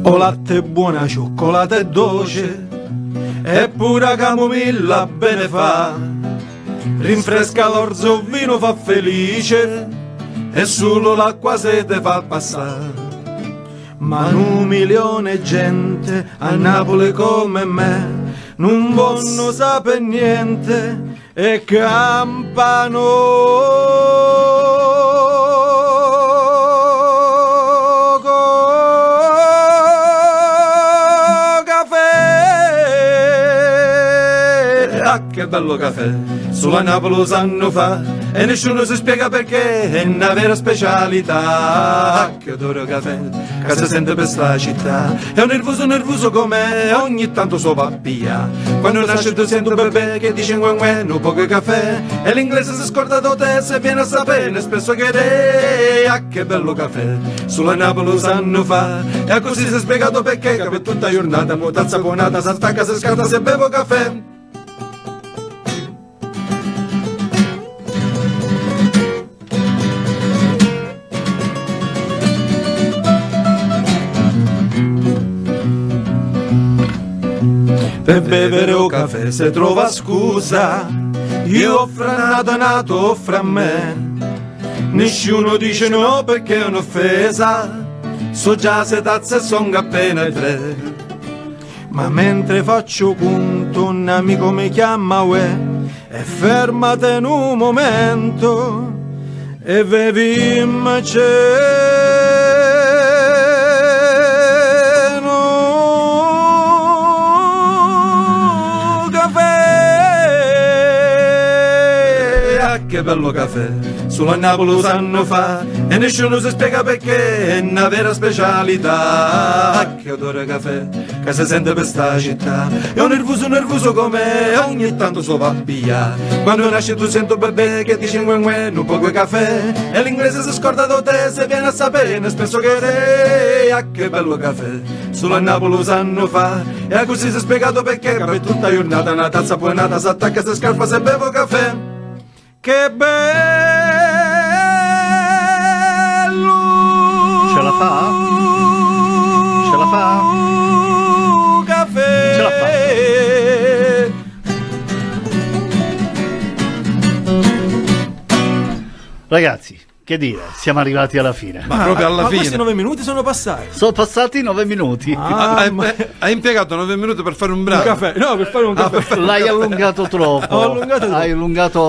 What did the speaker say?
O latte buona, cioccolata e dolce, e pura camomilla bene fa, rinfresca l'orzo, vino fa felice, e solo l'acqua sete fa passare. Ma 1.000.000 gente a Napoli come me non vanno sapere niente e campano che bello caffè, sulla Napoli lo sanno fa e nessuno si spiega perché è una vera specialità. Che odore caffè, che si sente per sta città, è un nervoso come ogni tanto so va via. Quando nasce tu sento bebè che dice un poco caffè e l'inglese si scorda da te se viene a sapere spesso che re. Che bello caffè, sulla Napoli lo sanno fa e così si è spiegato perché che per tutta giornata mo tazza buonata si attacca, si scatta se bevo caffè. Per bevere o caffè se trova scusa, io offro nato offro a me. Nessuno dice no perché è un'offesa, so già se tazze son appena 3. Ma mentre faccio conto un amico mi chiama uè e fermate in un momento e vevim che bello caffè, sulla Napoli lo sanno fa e nessuno si spiega perché è una vera specialità. Che odore caffè, che si sente per sta città, è un nervoso come ogni tanto so va via. Quando nasce tu sento bebè che dice un poco caffè e l'inglese si scorda da te se viene a sapere spesso che re. Che bello caffè, sulla Napoli lo sanno fa e così si è spiegato perché per tutta giornata una tazza buonata si attacca, si scarpa se bevo caffè. Che bello! Ce la fa? Ce la fa? Caffè! Ce la fa! Ragazzi, che dire, siamo arrivati alla fine. Ma proprio alla fine. Questi 9 minuti sono passati. Sono passati 9 minuti. Hai impiegato 9 minuti per fare un brano? Un caffè. No, per fare un caffè. L'hai allungato troppo. Ho allungato troppo. Hai allungato